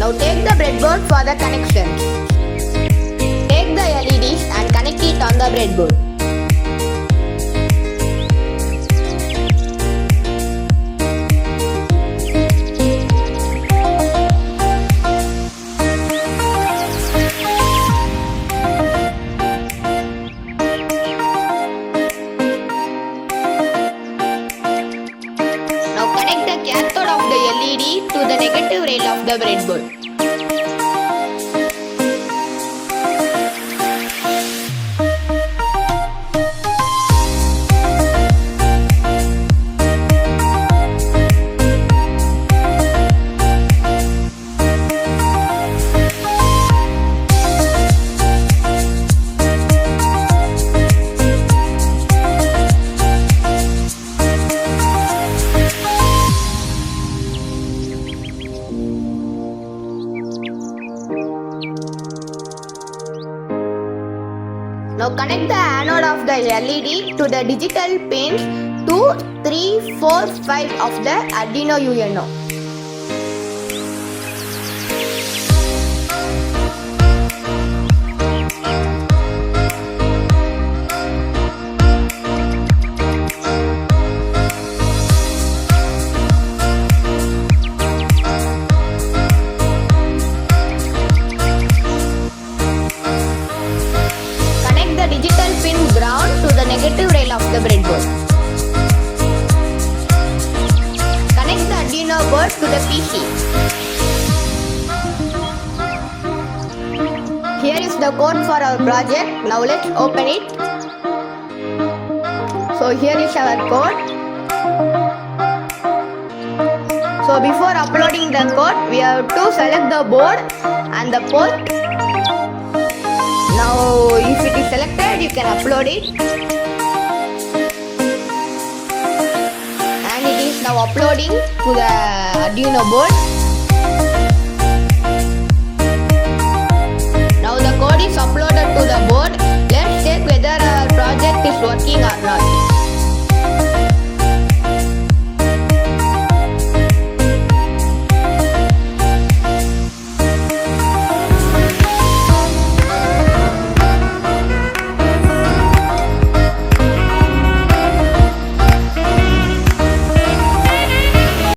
Now take the breadboard for the connection. Take the LEDs and connect it on the breadboard. Now connect the cathode of the LED to the negative rail of the breadboard. Now connect the anode of the LED to the digital pins 2, 3, 4, 5 of the Arduino UNO. Digital pin ground to the negative rail of the breadboard. Connect the Arduino board to the PC. Here is the code for our project. Now let's open it. So here is our code. So before uploading the code, we have to select the board and the port. Now if it is selected, you can upload it, and it is now uploading to the Arduino board. Now the code is uploaded to the board. Let's check whether our project is working or not.